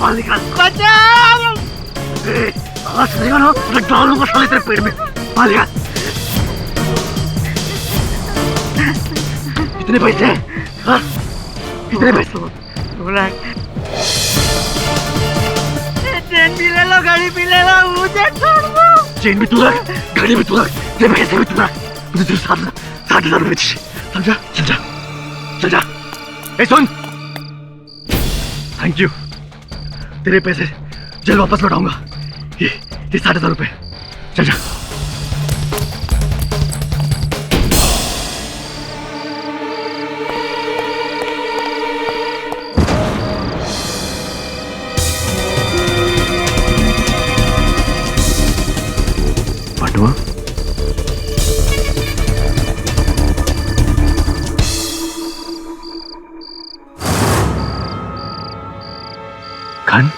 बाल निकाल। बचाओ! आवाज सुनेगा ना तो मैं डाल दूंगा साले तेरे पेट में। बाल निकाल। कितने पैसे हैं? हाँ? कितने पैसे? 2 लाख। चेन भी ले लो, गाड़ी भी ले लो, मुझे छोड़ दो। चेन भी तू रख, गाड़ी भी तू रख, तेरे पैसे भी तू रख। मुझे तेरे 60,000 रुपए चाहिए। समझा? चल जा, चल जा। ए सुन, थैंक यू। तेरे पैसे जल्द वापस लौटाऊंगा। ये 60,000 रुपए। चल जा। पांडवा, खान,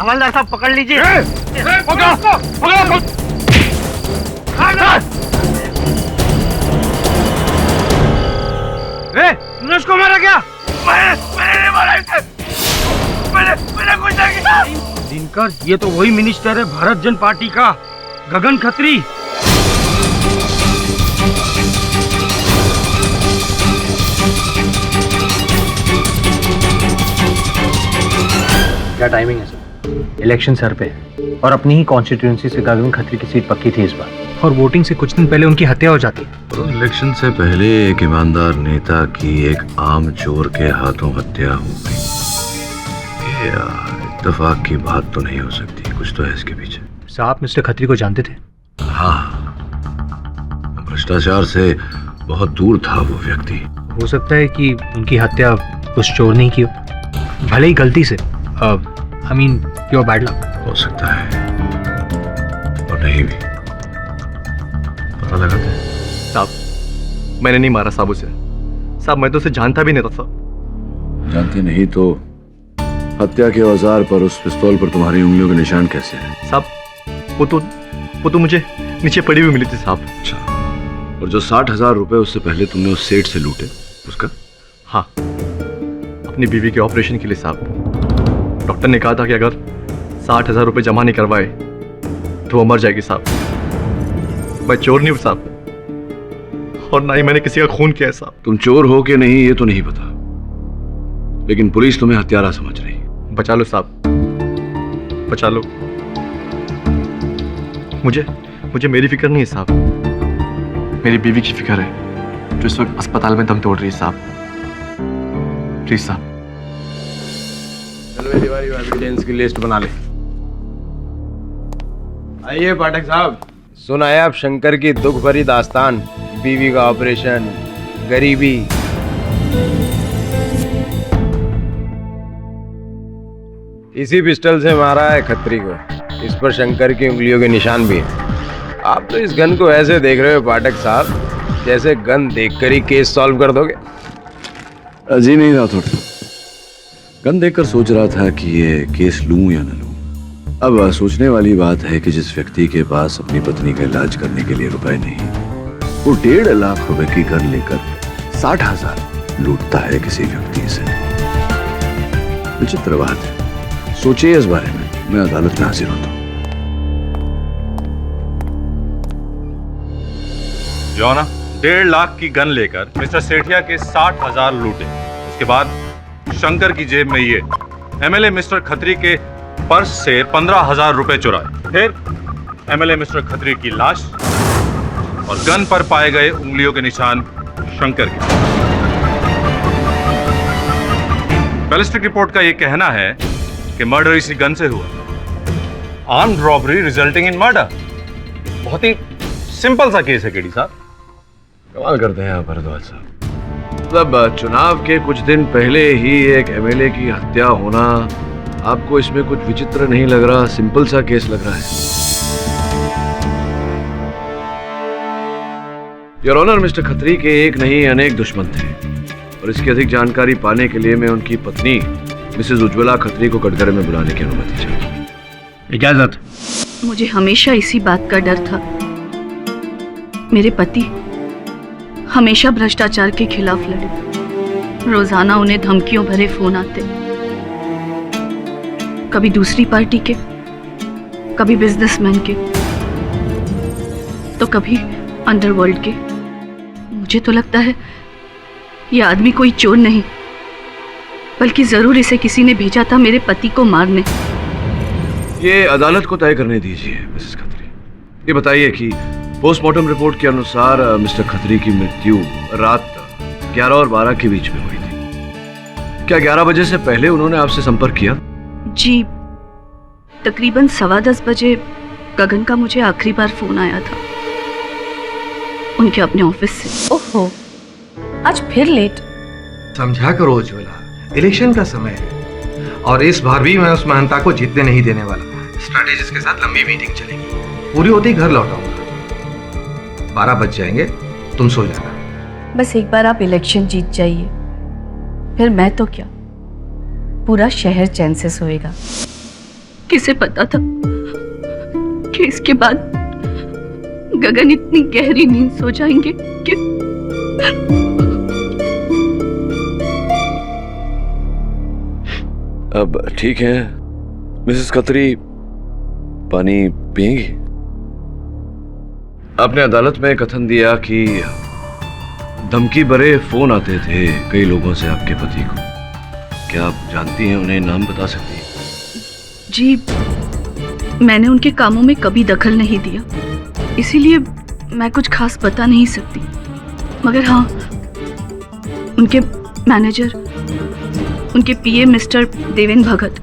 हवलदार साहब पकड़ लीजिए। तूने उसको मारा क्या? मैंने नहीं मारा इसे। मैंने कुछ नहीं किया। दिनकर, ये तो वही मिनिस्टर है भारत जन पार्टी का, गगन खत्री। क्या टाइमिंग है सर? इलेक्शन सर पे और अपनी ही कॉन्स्टिट्यूएंसी से गगन खत्री की सीट पक्की थी इस बार, और वोटिंग से कुछ दिन पहले उनकी हत्या हो जाती है। तो इलेक्शन से पहले एक ईमानदार नेता की एक आम चोर के हाथों हत्या हो गई। ये इत्तेफाक की बात तो नहीं हो सकती, कुछ तो है इसके पीछे। साहब मिस्टर खत्री को जानते थे? हाँ, भ्रष्टाचार से बहुत दूर था वो व्यक्ति। हो सकता है कि उनकी हत्या उस चोर ने की हो, भले ही गलती से। I mean, your bad luck. हो सकता है और नहीं भी। पता लगाते हैं। साहब, मैंने नहीं मारा साहब उसे। साहब, मैं तो उसे जानता भी नहीं था साहब। जानते नहीं तो हत्या के औजार पर, उस पिस्तौल पर तुम्हारी उंगलियों के निशान कैसे हैं? साहब, वो तो मुझे नीचे पड़ी हुई मिली थी साहब। अच्छा, और जो 60,000 रुपए उससे पहले तुमने उस सेठ से लूटे, उसका? हाँ, अपनी बीवी के ऑपरेशन के लिए साहब। डॉक्टर ने कहा था कि अगर 60,000 रुपए जमा नहीं करवाए तो वो मर जाएगी साहब। मैं चोर नहीं हूं साहब, और ना ही मैंने किसी का खून किया है साहब। तुम चोर हो कि नहीं ये तो नहीं पता, लेकिन पुलिस तुम्हें हत्यारा समझ रही। बचा लो साहब, बचा लो मुझे मेरी फिक्र नहीं है साहब, मेरी बीवी की फिक्र है जो इस वक्त अस्पताल में दम तोड़ रही है साहब। प्लीज साहब, तिवारी एविडेंस की लिस्ट बना ले। आइए पाठक साहब, सुनाए आप शंकर की दुख भरी दास्तान, बीवी का ऑपरेशन, गरीबी। इसी पिस्टल से मारा है खत्री को, इस पर शंकर की उंगलियों के निशान भी हैं। आप तो इस गन को ऐसे देख रहे हो पाठक साहब जैसे गन देखकर ही केस सॉल्व कर दोगे। अजी नहीं रहा थोड़ा, गन देखकर सोच रहा था कि ये केस लूं या न लूं। अब सोचने वाली बात है कि जिस व्यक्ति के पास अपनी पत्नी का इलाज करने के लिए रुपए नहीं, वो 1.5 लाख रुपए की गन लेकर 60,000 लूटता है किसी व्यक्ति से। विचित्र बात है, सोचिए इस बारे में। मैं अदालत में हाजिर होता हूं। जो ना 1.5 लाख की गन लेकर मिस्टर सेठिया के 60,000 लूटे। उसके बाद शंकर की जेब में ये एमएलए मिस्टर खत्री के पर्स से 15,000 रुपए चुराए। फिर एमएलए मिस्टर खत्री की लाश और गन पर पाए गए उंगलियों के निशान शंकर के। बैलिस्टिक रिपोर्ट का ये कहना है कि मर्डर इसी गन से हुआ। Armed robbery resulting in murder. बहुत ही सिंपल सा केस है केडी साहब। कमाल करते हैं आप भारद्वाज साहब। मतलब चुनाव के कुछ दिन पहले ही एक एमएलए की हत्या होना आपको इसमें कुछ विचित्र नहीं लग रहा? सिंपल सा केस लग रहा है। योर ऑनर, मिस्टर खत्री के एक नहीं अनेक दुश्मन थे और इसकी अधिक जानकारी पाने के लिए मैं उनकी पत्नी मिसेज उज्ज्वला खत्री को कटघरे में बुलाने की अनुमति चाहिए। इजाजत। मुझे हमेशा इसी बात का डर था। मेरे पति हमेशा भ्रष्टाचार के खिलाफ लड़े। रोजाना उन्हें धमकियों भरे फोन आते, कभी दूसरी पार्टी के, कभी बिजनेसमैन के, तो कभी अंडरवर्ल्ड के। मुझे तो लगता है ये आदमी कोई चोर नहीं, बल्कि जरूर इसे किसी ने भेजा था मेरे पति को मारने। ये अदालत को तय करने दीजिए मिसेस खत्री। ये बताइए कि पोस्टमार्टम रिपोर्ट के अनुसार मिस्टर खत्री की मृत्यु रात 11 और 12 के बीच में हुई थी। क्या 11 बजे से पहले उन्होंने आपसे संपर्क किया? जी, तकरीबन 10:15 बजे गगन का मुझे आखिरी बार फोन आया था उनके अपने ऑफिस से। ओहो, आज फिर लेट। समझा करो उज्ज्वला, इलेक्शन का समय है और इस बार भी मैं उस महानता को जीतने नहीं देने वाला। स्ट्रैटेजिस्ट के साथ लंबी मीटिंग चलेगी, पूरी होते ही घर लौट आऊंगा। 12 बज जाएंगे, तुम सो जाना। बस एक बार आप इलेक्शन जीत जाइए, फिर मैं तो क्या, पूरा शहर चैन से सोएगा। किसे पता था कि इसके बाद गगन इतनी गहरी नींद सो जाएंगे कि अब ठीक है मिसेस खत्री, पानी पिएंगी? आपने अदालत में कथन दिया कि धमकी भरे फोन आते थे कई लोगों से आपके पति को। क्या आप जानती हैं उन्हें? नाम बता सकती हैं? जी, मैंने उनके कामों में कभी दखल नहीं दिया, इसीलिए मैं कुछ खास बता नहीं सकती। मगर हाँ, उनके मैनेजर, उनके पीए मिस्टर देवेंद्र भगत,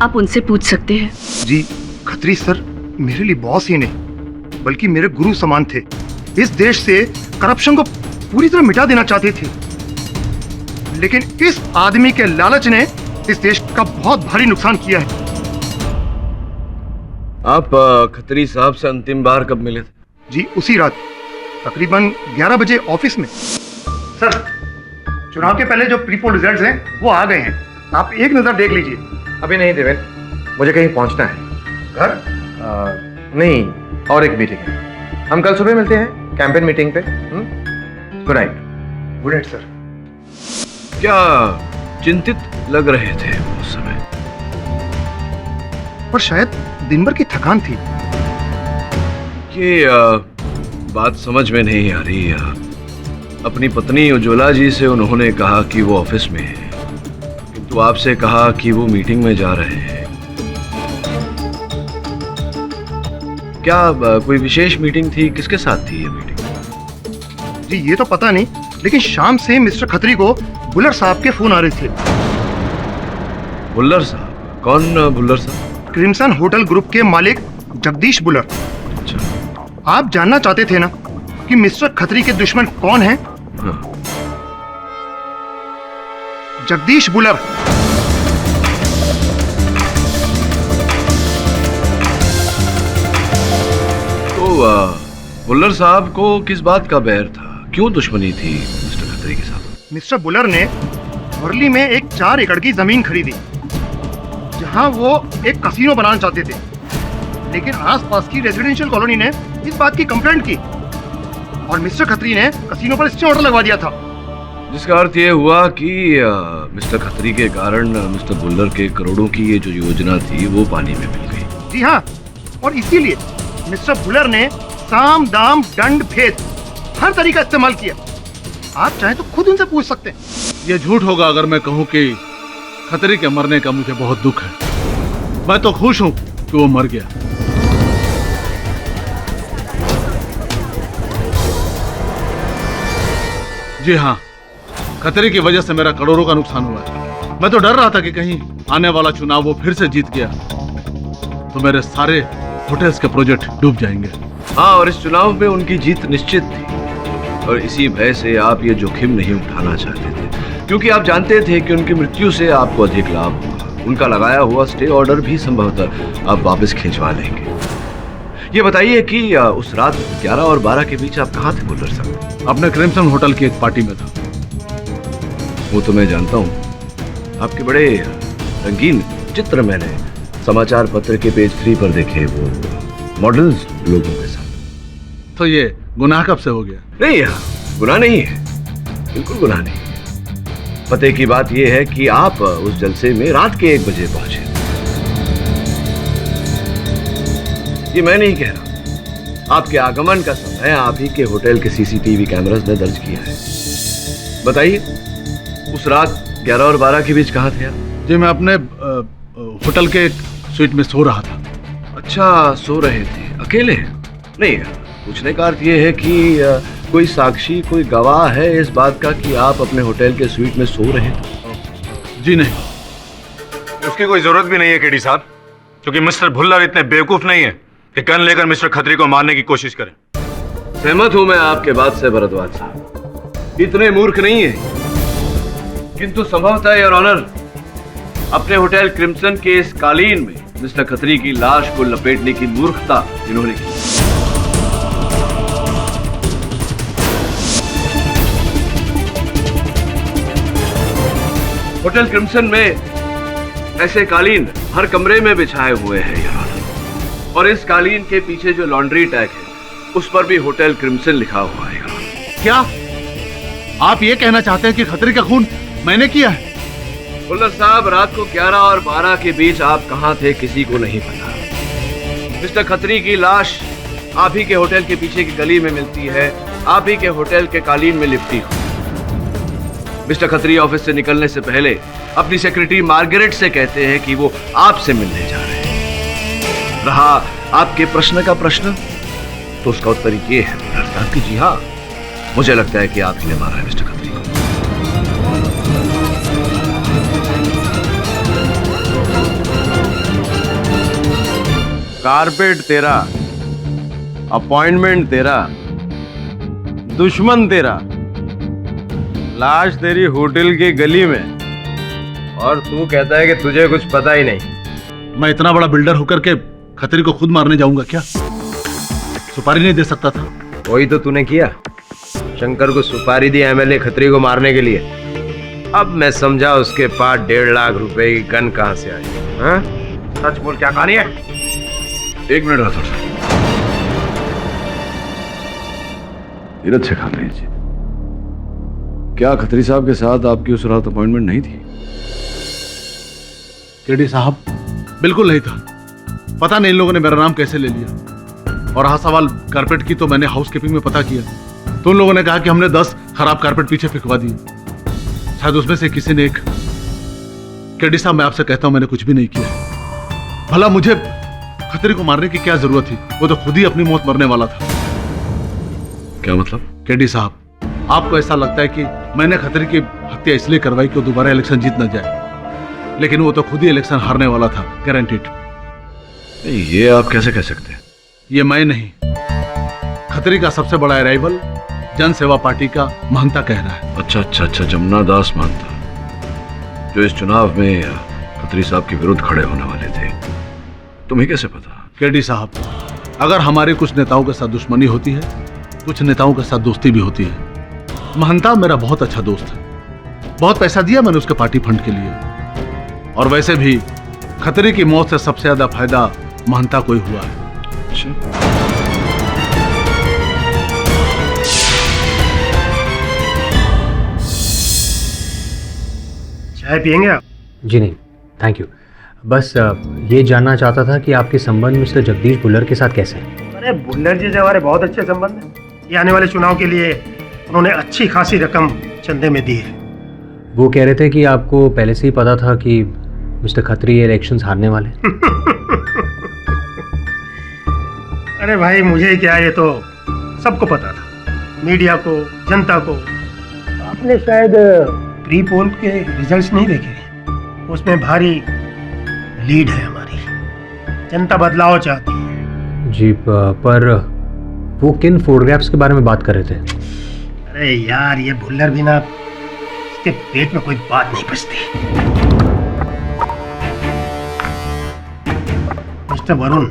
आप उनसे पूछ सकते हैं। जी, खत्री सर मेरे लिए बॉस ही नहीं बल्कि मेरे गुरु समान थे। इस देश से करप्शन को पूरी तरह मिटा देना चाहते थे, लेकिन इस आदमी के लालच ने इस देश का बहुत भारी नुकसान किया है। आप खत्री साहब से अंतिम बार कब मिले थे? जी, उसी रात तकरीबन 11 बजे ऑफिस में। सर, चुनाव के पहले जो प्री पोल रिजल्ट्स हैं वो आ गए हैं, आप एक नजर देख लीजिए। अभी नहीं देवेंद्र, मुझे कहीं पहुंचना है। घर? नहीं, और एक मीटिंग है। हम कल सुबह मिलते हैं कैंपेन मीटिंग पे। Good night. Good night sir. क्या चिंतित लग रहे थे उस समय? पर शायद दिन भर की थकान थी। ये बात समझ में नहीं आ रही। अपनी पत्नी उज्ज्वला जी से उन्होंने कहा कि वो ऑफिस में है, किंतु आपसे कहा कि वो मीटिंग में जा रहे हैं। क्या कोई विशेष मीटिंग थी? किसके साथ थी ये मीटिंग? जी, ये तो पता नहीं, लेकिन शाम से मिस्टर खत्री को बुल्लर साहब के फोन आ रहे थे। बुल्लर साहब? कौन बुल्लर साहब? क्रिम्सन होटल ग्रुप के मालिक जगदीश बुल्लर। अच्छा। आप जानना चाहते थे ना कि मिस्टर खत्री के दुश्मन कौन हैं? हाँ। जगदीश बुल्लर। तो बुल्लर साहब को किस बात का बैर था? क्यों दुश्मनी थी मिस्टर खत्री के साथ? मिस्टर बुल्लर ने वर्ली में एक 4 एकड़ की जमीन खरीदी, जहां वो एक कसीनो बनाना चाहते थे, लेकिन आसपास की रेजिडेंशियल कॉलोनी ने इस बात की कंप्लेंट की और मिस्टर खत्री ने कसीनो पर स्टे ऑर्डर लगवा दिया था। जिसका अर्थ ये हुआ कि मिस्टर खत्री के कारण मिस्टर बुल्लर के करोड़ों की ये जो योजना थी वो पानी में मिल गई। जी हाँ, और इसीलिए मिस्टर बुल्लर ने साम दाम दंड भेद हर तरीका इस्तेमाल किया। आप चाहें तो खुद उनसे पूछ सकते हैं। ये झूठ होगा अगर मैं कहूं कि खत्री के मरने का मुझे बहुत दुख है। मैं तो खुश हूं कि वो मर गया। जी हाँ, खतरे की वजह से मेरा करोड़ों का नुकसान हुआ है। मैं तो डर रहा था कि कहीं आने वाला चुनाव वो फिर से जीत गया तो मेरे सारे होटल्स के प्रोजेक्ट डूब जाएंगे। हाँ, और इस चुनाव में उनकी जीत निश्चित थी और इसी भय से आप ये जोखिम नहीं उठाना चाहते थे, क्योंकि आप जानते थे कि उनकी मृत्यु से आपको अधिक लाभ होगा। उनका लगाया हुआ स्टे ऑर्डर भी संभवतः आप वापस खिंचवा लेंगे। ये बताइए कि उस रात 11 और 12 के बीच आप कहाँ थे बुल्लर साहब? अपने क्रिम्सन होटल की एक पार्टी में था। वो तो मैं जानता हूँ, आपके बड़े रंगीन चित्र मैंने समाचार पत्र के पेज 3 पर देखे, वो मॉडल्स लोगों के साथ। तो ये गुनाह कब से हो गया? नहीं, गुनाह नहीं है, बिल्कुल गुनाह नहीं। पते की बात यह है कि आप उस जलसे में रात के 1 बजे पहुंचे। ये मैं नहीं कह रहा, आपके आगमन का समय आप ही के होटल के सीसीटीवी कैमरास ने दर्ज किया है। बताइए, उस रात 11 और 12 के बीच कहाँ थे आप? जी, मैं अपने होटल के स्वीट में सो रहा था। अच्छा, सो रहे थे अकेले? नहीं, पूछने का अर्थ ये है कि कोई साक्षी, कोई गवाह है इस बात का कि आप अपने होटल के स्वीट में सो रहे थे? जी नहीं। उसकी कोई जरूरत भी नहीं है केडी साहब, क्योंकि मिस्टर भुल्लर इतने बेवकूफ नहीं है कि गन लेकर मिस्टर खत्री को मारने की कोशिश करें। सहमत हूं मैं आपके बात से भरद्वाज साहब, इतने मूर्ख नहीं है, किंतु संभवतः योर ऑनर अपने होटल क्रिम्सन के इस कालीन में मिस्टर खत्री की लाश को लपेटने की मूर्खता इन्होंने की। होटल क्रिम्सन में ऐसे कालीन हर कमरे में बिछाए हुए हैं योर ऑनर, और इस कालीन के पीछे जो लॉन्ड्री टैग है उस पर भी होटल क्रिम्सन लिखा हुआ है। क्या आप ये कहना चाहते हैं कि खतरी का खून मैंने किया है? बुल्लर साहब, रात को 11 और 12 के बीच आप कहां थे किसी को नहीं पता। मिस्टर खत्री की लाश आप ही के होटल के पीछे की गली में मिलती है, आप ही के होटल के कालीन में लिपटी हुई। मिस्टर खत्री ऑफिस से निकलने से पहले अपनी सेक्रेटरी मार्गरेट से कहते हैं कि वो आपसे मिलने जा रहे हैं। रहा आपके प्रश्न का प्रश्न, तो उसका उत्तर ये है बुल्लर साहब कि जी हाँ, मुझे लगता है कि आप ही ने मारा है मिस्टर खत्री को। कारपेट तेरा, अपॉइंटमेंट तेरा, दुश्मन तेरा, लाश तेरी होटल की गली में, और तू कहता है कि तुझे कुछ पता ही नहीं। मैं इतना बड़ा बिल्डर होकर के खतरी को खुद मारने जाऊंगा क्या? सुपारी नहीं दे सकता था? वही तो तूने किया, शंकर को सुपारी दी एमएलए खत्री को मारने के लिए। अब मैं समझा उसके पास 1.5 लाख रुपए की गन कहां से आई। हाँ, सच बोल, क्या कहानी है? 1 मिनट राठौर साहब, धीरज से काम लीजिए। क्या खत्री साहब के साथ आपकी उस रात अपॉइंटमेंट नहीं थी? केडी साहब, बिल्कुल नहीं था। पता नहीं इन लोगों ने मेरा नाम कैसे ले लिया। और हाँ, सवाल कारपेट की तो मैंने हाउस कीपिंग में पता किया, तो उन लोगों ने कहा कि हमने 10 खराब कारपेट पीछे फेंकवा दिए। शायद उसमें से किसी ने एक। केडी साहब, मैं आपसे कहता हूं, मैंने कुछ भी नहीं किया। भला मुझे खतरे को मारने की क्या जरूरत थी? वो तो खुद ही अपनी मौत मरने वाला था। क्या मतलब? केडी साहब, आपको ऐसा लगता है कि मैंने खतरे की हत्या इसलिए करवाई कि वो दोबारा इलेक्शन जीत न जाए, लेकिन वो तो खुद ही इलेक्शन हारने वाला था, गारंटीड। ये आप कैसे कह सकते हैं? ये मैं नहीं, खतरे का सबसे बड़ा अराइवल जन सेवा पार्टी का महंता कह रहा है। अच्छा, जमुना दास महंता, जो इस चुनाव में खत्री साहब के विरुद्ध खड़े होने वाले थे। तुम्हें कैसे पता? केडी साहब, अगर हमारे कुछ नेताओं के साथ दुश्मनी होती है, कुछ नेताओं के साथ दोस्ती भी होती है। महंता मेरा बहुत अच्छा दोस्त है, बहुत पैसा दिया मैंने उसके पार्टी फंड के लिए। और वैसे भी खतरे की मौत से सबसे ज्यादा फायदा महंता को ही हुआ है। चाय पियेंगे आप? जी नहीं, थैंक यू। बस ये जानना चाहता था कि आपके संबंध मिस्टर जगदीश भुल्लर के साथ कैसे हैं? अरे भुल्लर जी से हमारे बहुत अच्छे संबंध हैं। ये आने वाले चुनाव के लिए उन्होंने अच्छी खासी रकम चंदे में दी है। वो कह रहे थे कि आपको पहले से ही पता था कि मिस्टर खत्री ये इलेक्शंस हारने वाले। अरे भाई, मुझे क्या, ये तो सबको पता था, मीडिया को, जनता को। आपने शायद प्री पोल के रिजल्ट्स नहीं देखे, उसमें भारी लीड है हमारी, जनता बदलाव चाहती है। जी पर वो किन फोटोग्राफ्स के बारे में बात कर रहे थे? अरे यार ये भुल्लर भी ना, इसके पेट में कोई बात नहीं बचती। मिस्टर वरुण,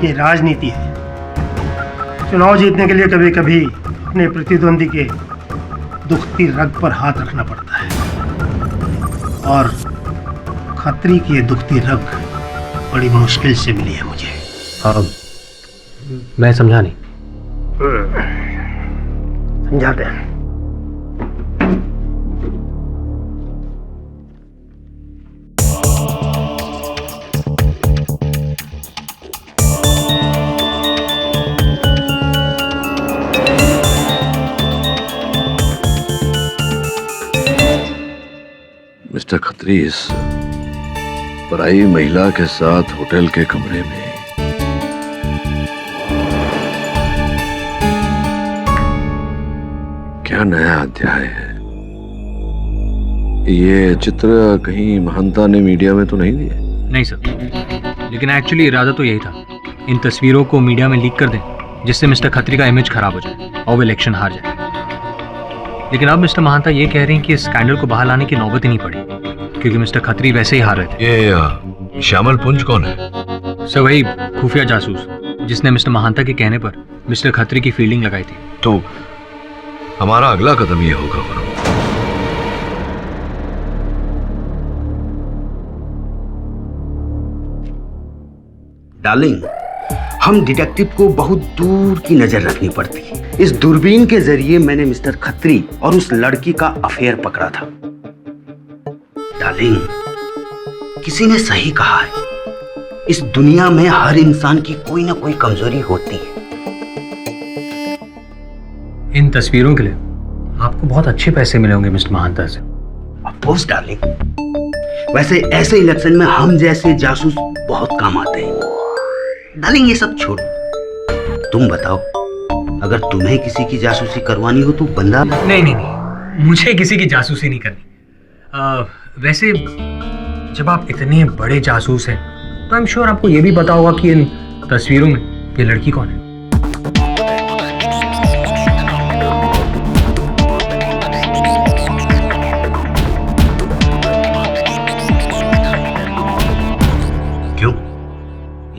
ये राजनीति है। चुनाव जीतने के लिए कभी कभी अपने प्रतिद्वंदी के दुखती रग पर हाथ रखना पड़ता है, और खतरी की ये दुखती रग बड़ी मुश्किल से मिली है मुझे। मैं समझा नहीं। समझाते हैं। मिस्टर खत्री इस पराई महिला के साथ होटल के कमरे में क्या नया अध्याय है? ये चित्र कहीं महंता ने मीडिया में तो नहीं दिए? नहीं सर, लेकिन एक्चुअली इरादा तो यही था, इन तस्वीरों को मीडिया में लीक कर दें जिससे मिस्टर खत्री का इमेज खराब हो जाए और वो इलेक्शन हार जाए। लेकिन अब मिस्टर महंता ये कह रहे हैं कि इस स्कैंडल को बाहर लाने की नौबत ही नहीं पड़ी, क्योंकि मिस्टर खत्री वैसे ही हार रहे थे। ये श्यामल पुंज कौन है? सर वही खुफिया जासूस जिसने मिस्टर महंता के कहने पर मिस्टर खत्री की फील्डिंग लगाई थी। तो हमारा अगला कदम ये होगा वरुण, डार्लिंग, हम डिटेक्टिव को बहुत दूर की नजर रखनी पड़ती है। इस दूरबीन के जरिए मैंने मिस्टर खत्री और उस लड़की का अफेयर पकड़ा था। डार्लिंग, किसी ने सही कहा है, इस दुनिया में हर इंसान की कोई ना कोई कमजोरी होती है। इन तस्वीरों के लिए आपको बहुत अच्छे पैसे मिले होंगे मिस्टर महंता से। ऑफ कोर्स डार्लिंग, वैसे ऐसे इलेक्शन में हम जैसे जासूस बहुत काम आते हैं। डार्लिंग ये सब छोड़ो, तुम बताओ, अगर तुम्हें किसी की जासूसी करवानी हो तो बंदा। नहीं, मुझे किसी की जासूसी नहीं करनी। वैसे जब आप इतने बड़े जासूस हैं तो आई एम श्योर आपको ये भी पता होगा कि इन तस्वीरों में ये लड़की कौन है। क्यों,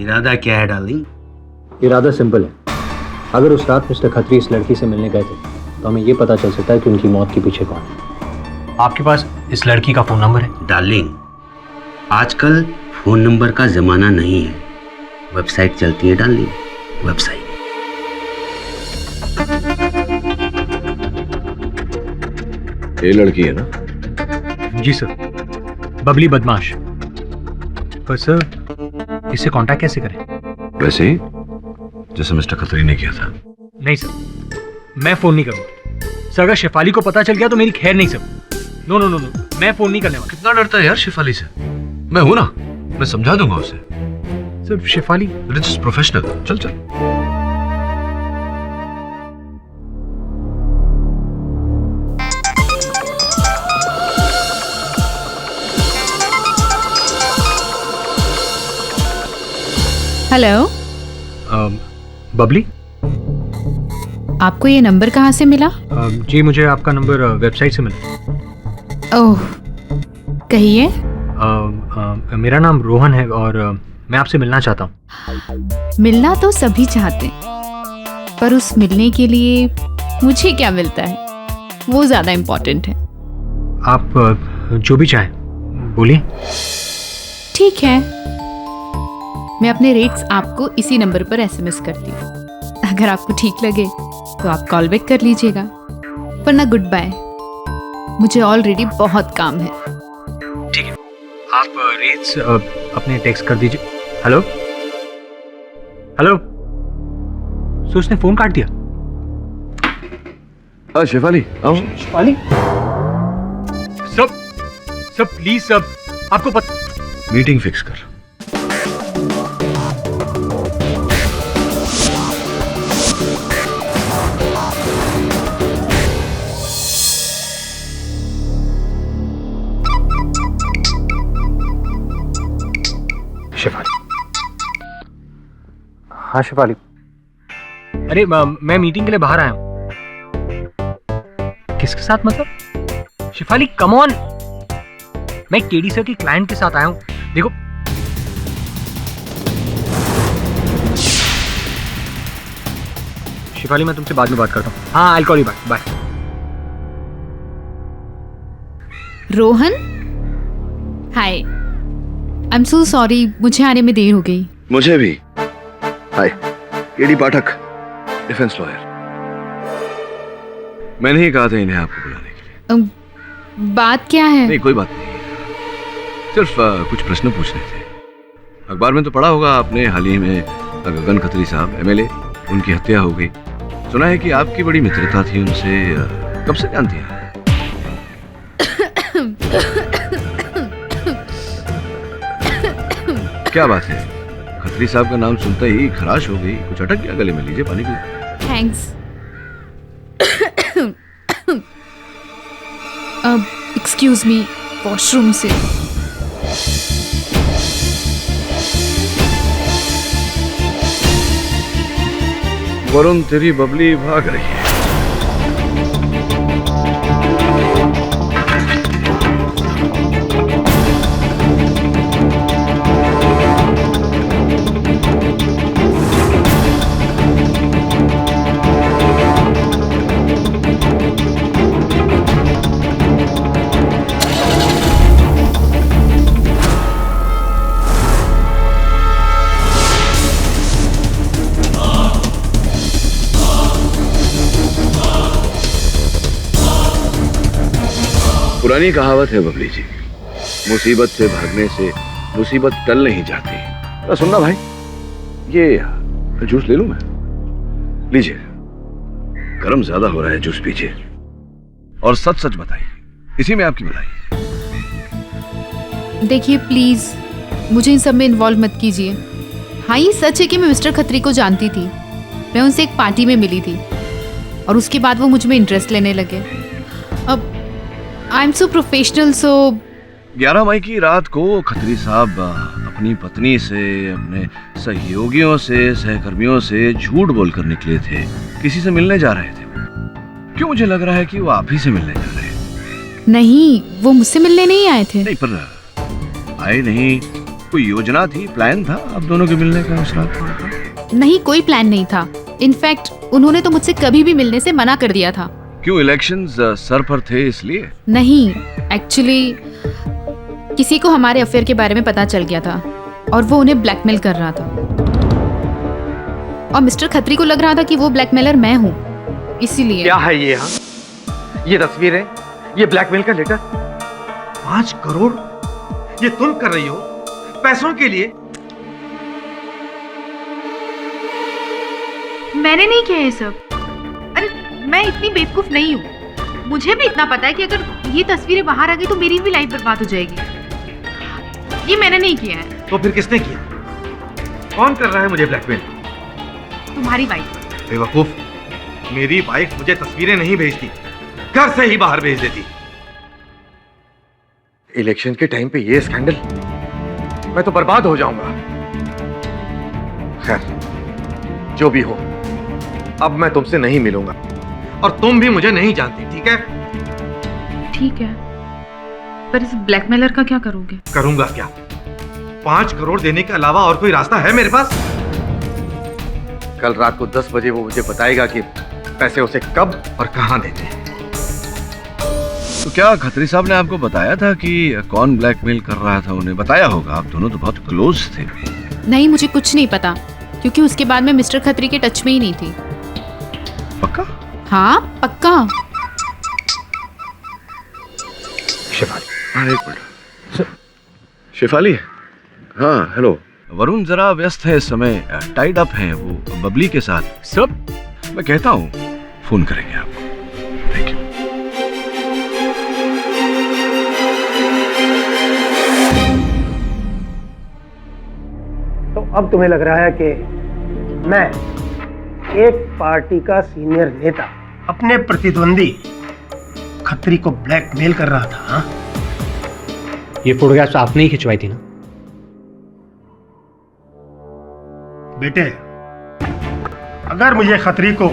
इरादा क्या है डार्लिंग? इरादा सिंपल है, अगर उस रात मिस्टर खत्री इस लड़की से मिलने गए थे तो हमें ये पता चल सकता है कि उनकी मौत के पीछे कौन है। आपके पास इस लड़की का फोन नंबर है? डार्लिंग, आजकल फोन नंबर का जमाना नहीं है, वेबसाइट चलती है डार्लिंग, वेबसाइट। ये लड़की है ना? जी सर, बबली बदमाश। पर सर इससे कांटेक्ट कैसे करें? वैसे ही जैसे मिस्टर खत्री ने किया था। नहीं सर, मैं फोन नहीं करूंगा। सर अगर शेफाली को पता चल गया तो मेरी खैर नहीं सर। नो, मैं फोन नहीं करने वाला। कितना डरता है यार शेफाली से? मैं हूं ना, मैं समझा दूंगा उसे। Sir Shefali it's professional. चल हेलो। बबली, आपको ये नंबर कहाँ से मिला? जी मुझे आपका नंबर वेबसाइट से मिला। ओह, कहिए। मेरा नाम रोहन है और मैं आपसे मिलना चाहता हूँ। मिलना तो सभी चाहते हैं, पर उस मिलने के लिए मुझे क्या मिलता है वो ज्यादा इम्पोर्टेंट है। आप जो भी चाहें बोलिए। ठीक है, मैं अपने रेट्स आपको इसी नंबर पर एसएमएस करती हूँ। अगर आपको ठीक लगे तो आप कॉल बैक कर लीजिएगा, वरना गुड बाय, मुझे ऑलरेडी बहुत काम है। ठीक है, आप रेट्स अपने टेक्स्ट कर दीजिए। हेलो, सो उसने फोन काट दिया। शेफाली आओ। शेफाली, सब प्लीज सब, आपको पता। मीटिंग फिक्स कर। हाँ शिफाली। अरे मैं मीटिंग के लिए बाहर आया हूँ। किसके साथ मतलब? शिफाली कम ऑन, मैं केडी सर की क्लाइंट के साथ आया हूँ। देखो शिफाली, मैं तुमसे बाद में बात करता हूँ। हाँ, I call you back, bye. Rohan, hi, I am so sorry, मुझे आने में देर हो गई। मुझे भी। Hi, KD Pathak, defence lawyer. मैंने ही कहा था इन्हें आपको बुलाने के लिए। बात क्या है? नहीं, कोई बात नहीं, सिर्फ कुछ प्रश्न पूछने थे। अखबार में तो पढ़ा होगा आपने, हाल ही में गगन खत्री साहब MLA, उनकी हत्या हो गई। सुना है कि आपकी बड़ी मित्रता थी उनसे, कब से जानती हैं? क्या बात है, खत्री साहब का नाम सुनते ही खराश हो गई, कुछ अटक गया गले में? लीजिए पानी पीजिए। थैंक्स। एक्सक्यूज मी, वॉशरूम से। वरुण, तेरी बबली भाग रही है। पुरानी कहावत है बबली जी, मुसीबत से भागने से मुसीबत टल नहीं जाती। सुनना भाई, ये जूस ले लूं मैं? लीजिए, गरम ज्यादा हो रहा है, जूस पीजिए और सच सच बताइए, इसी में आपकी भलाई। देखिए प्लीज, मुझे इन सब में इन्वॉल्व मत कीजिए। हाँ, ये सच है कि मैं मिस्टर खत्री को जानती थी। मैं उनसे एक पार्टी में मिली थी और उसके बाद वो मुझ में इंटरेस्ट लेने लगे। अब आई एम सो प्रोफेशनल, सो 11 मई की रात को खत्री साहब अपनी पत्नी से, अपने सहयोगियों से, सहकर्मियों से झूठ बोलकर निकले थे, किसी से मिलने जा रहे थे। क्यों मुझे लग रहा है कि वो आप ही से मिलने जा रहे हैं। नहीं, वो मुझसे मिलने नहीं आए थे। नहीं, पर आए नहीं, कोई योजना थी, प्लान था आप दोनों के मिलने का उस रात को? नहीं, कोई प्लान नहीं था। इनफैक्ट उन्होंने तो मुझसे कभी भी मिलने से मना कर दिया था। क्यों, इलेक्शंस सर पर थे इसलिए? नहीं, एक्चुअली किसी को हमारे अफेयर के बारे में पता चल गया था और वो उन्हें ब्लैकमेल कर रहा था। और मिस्टर खत्री को लग रहा था कि वो ब्लैकमेलर मैं हूँ, इसीलिए। क्या है ये? यहाँ ये तस्वीरें, ये ब्लैकमेल का लेटर, 5 करोड़ ये तुम कर रही हो पैसों के लिए? मैंने नहीं किया ये सब। अरे मैं इतनी बेवकूफ नहीं हूँ। मुझे भी इतना पता है कि अगर ये तस्वीरें बाहर आ गई तो मेरी भी लाइफ बर्बाद हो जाएगी। ये मैंने नहीं किया है। तो फिर किसने किया? कौन कर रहा है मुझे ब्लैकमेल? तुम्हारी वाइफ। बेवकूफ, मेरी वाइफ मुझे तस्वीरें नहीं भेजती, घर से ही बाहर भेज देती। इलेक्शन के टाइम पे ये स्कैंडल, मैं तो बर्बाद हो जाऊंगा। खैर, जो भी हो, अब मैं तुमसे नहीं मिलूंगा और तुम भी मुझे नहीं जानती, ठीक है? ठीक है, पर इस ब्लैकमेलर का क्या करोगे? करूंगा क्या? 5 करोड़ देने के अलावा और कोई रास्ता है मेरे पास? कल रात को 10 बजे वो मुझे बताएगा कि पैसे उसे कब और कहां देने हैं। तो क्या खत्री साहब ने आपको बताया था कि कौन ब्लैकमेल कर रहा था? उन्हें बताया होगा, आप दोनों तो बहुत क्लोज थे। नहीं, मुझे कुछ नहीं पता, क्योंकि उसके बाद मैं मिस्टर खत्री के टच में ही नहीं थी। पक्का? हाँ, पक्का। शिफाली। हाँ, एक मिनट। शिफाली? हाँ, हेलो। वरुण जरा व्यस्त है इस समय, टाइड अप है वो बबली के साथ। सब मैं कहता हूँ, फोन करेंगे आपको। Thank you. तो अब तुम्हें लग रहा है कि मैं, एक पार्टी का सीनियर नेता, अपने प्रतिद्वंदी खत्री को ब्लैकमेल कर रहा था? हाँ? ये फोटोग्राफ्स आपने ही खिंचवाई थी ना? बेटे, अगर मुझे खत्री को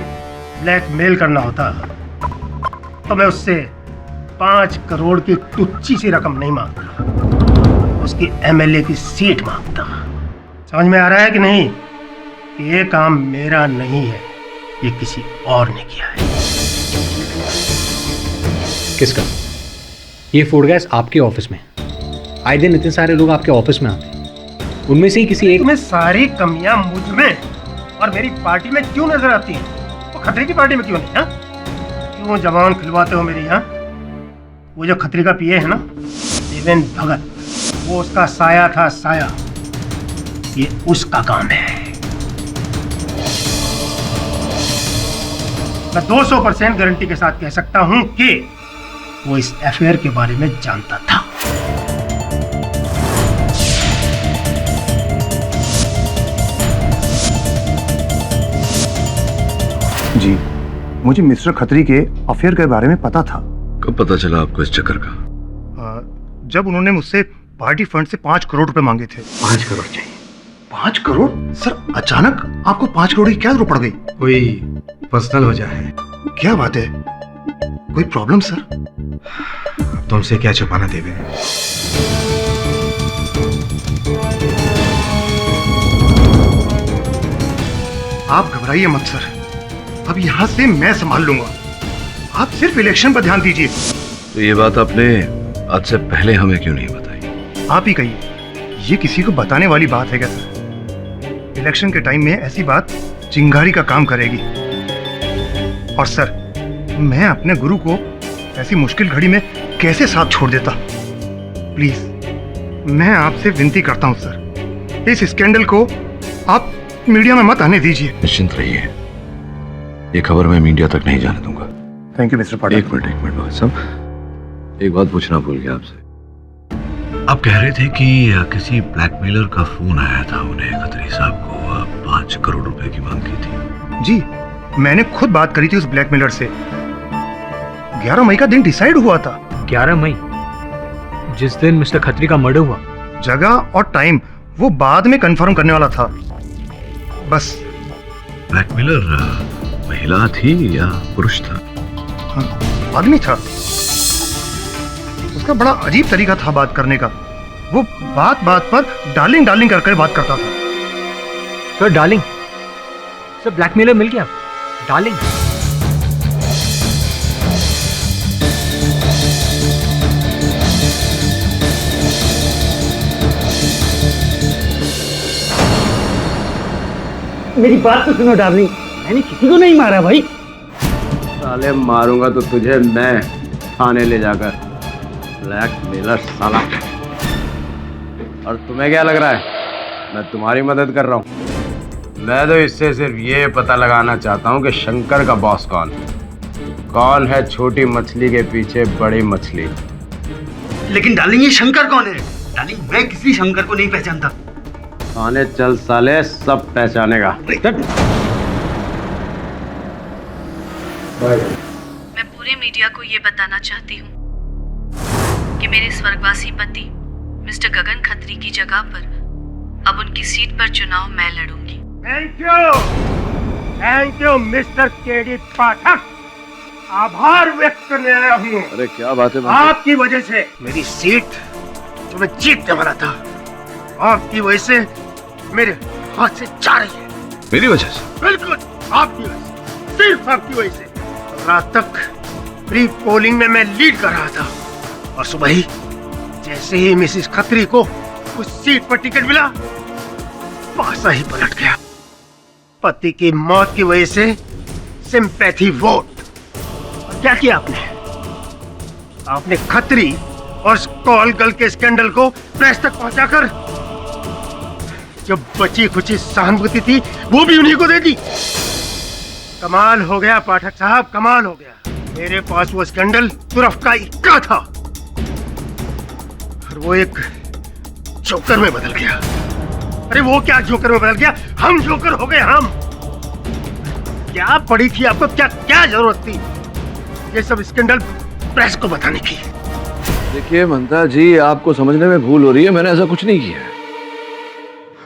ब्लैकमेल करना होता तो मैं उससे 5 करोड़ की तुच्छी सी रकम नहीं मांगता, उसकी एमएलए की सीट मांगता। समझ में आ रहा है कि नहीं कि ये काम मेरा नहीं है, ये किसी और ने किया है। किसका? ये फूड गैस आपके ऑफिस में, आए दिन इतने सारे लोग आपके ऑफिस में आते हैं, उनमें से ही किसी एक में सारी कमियां मुझ में और मेरी पार्टी में क्यों नजर आती हैं? वो खतरे की पार्टी में क्यों नहीं? क्यों जवान खिलवाते हो मेरी? यहाँ वो जो खतरे का पीए है ना, देवेंद्र भगत, वो उसका साया था, साया। ये उसका काम है। मैं 200% गारंटी के साथ कह सकता हूं कि वो इस अफेयर के बारे में जानता था। जी, मुझे मिस्टर खत्री के अफेयर के बारे में पता था। कब पता चला आपको इस चक्कर का? जब उन्होंने मुझसे पार्टी फंड से 5 करोड़ रुपए मांगे थे। 5 करोड़ चाहिए? 5 करोड़? सर, अचानक आपको 5 करोड़ की क्या जरूरत पड़ गई? कोई पर्सनल वजह है? क्या बात है? कोई प्रॉब्लम सर? तुमसे क्या छुपाना देवे? आप घबराइए मत सर, अब यहाँ से मैं संभाल लूंगा। आप सिर्फ इलेक्शन पर ध्यान दीजिए। तो ये बात आपने आज से पहले हमें क्यों नहीं बताई? आप ही कहिए, ये किसी को बताने वाली बात है क्या सर? इलेक्शन के टाइम में ऐसी बात चिंगारी का काम करेगी। और सर, मैं अपने गुरु को ऐसी मुश्किल घड़ी में कैसे साथ छोड़ देता? प्लीज, मैं आपसे विनती करता हूं सर, इस स्कैंडल को आप मीडिया में मत आने दीजिए। निश्चिंत रहिए, ये खबर मैं मीडिया तक नहीं जाने दूंगा। Thank you mister Patil. एक मिनट भगत साहब, एक बात पूछना भूल गया आपसे। आप कह रहे थे कि किसी ब्लैकमेलर का फोन आया था उन्हें, खत्री साहब को 5 करोड़ रुपए की मांग की थी। जी, मैंने खुद बात करी थी उस ब्लैकमेलर से। 11 मई का दिन डिसाइड हुआ था। 11 मई? जिस दिन मिस्टर खत्री का मर्डर हुआ? जगह और टाइम वो बाद में कंफर्म करने वाला था। बस। ब्लैकमेलर महिला थी या पुरुष था? हाँ, आदमी था। उसका बड़ा अजीब तरीका था बात करने का। वो बात बात पर डार्लिंग डार्लिंग करके बात करता था। Sir darling? सर ब्लैकमेलर मिल गया? डार्लिंग? मेरी बात तो सुनो डार्लिंग, मैंने किसी को नहीं मारा भाई। साले मारूंगा तो तुझे मैं थाने ले जाकर। ब्लैकमेलर साला। और तुम्हें क्या लग रहा है मैं तुम्हारी मदद कर रहा हूँ? मैं तो इससे सिर्फ ये पता लगाना चाहता हूँ कि शंकर का बॉस कौन है छोटी मछली के पीछे बड़ी मछली। लेकिन डार्लिंग, ये शंकर कौन है? डार्लिंग, मैं किसी शंकर को नहीं पहचानता। थाने चल साले, सब पहचानेगा। मैं पूरे मीडिया को ये बताना चाहती हूँ कि मेरे स्वर्गवासी पति मिस्टर गगन खत्री की जगह पर अब उनकी सीट पर चुनाव मैं लड़ूंगी। थैंक यू मिस्टर केडी पाठक। आभार व्यक्त करने आया हूँ। अरे क्या बात है? आपकी वजह से मेरी सीट जो मैं जीतने वाला था, आपकी वजह से मेरे हाथ से जा रही है। मेरी वजह से? बिल्कुल आपकी वजह से, सिर्फ आपकी वजह से। रात तक प्री पोलिंग में मैं लीड कर रहा था और सुबह ही जैसे ही मिसेस खत्री को उस सीट पर टिकट मिला, पासा ही पलट गया। पति की मौत की वजह से सिंपैथी वोट। और क्या किया आपने खत्री और कॉल गर्ल के स्कैंडल को प्रेस तक पहुंचाकर जो बची खुची सहानुभूति थी वो भी उन्हीं को दे दी। कमाल हो गया पाठक साहब, कमाल हो गया। मेरे पास वो स्कैंडल तुरफ का इक्का था और वो एक जोकर में बदल गया। अरे वो क्या जोकर में बदल गया, हम जोकर हो गए हम। क्या पड़ी थी आपको, क्या जरूरत थी ये सब स्कैंडल प्रेस को बताने की? देखिए महंता जी, आपको समझने में भूल हो रही है, मैंने ऐसा कुछ नहीं किया।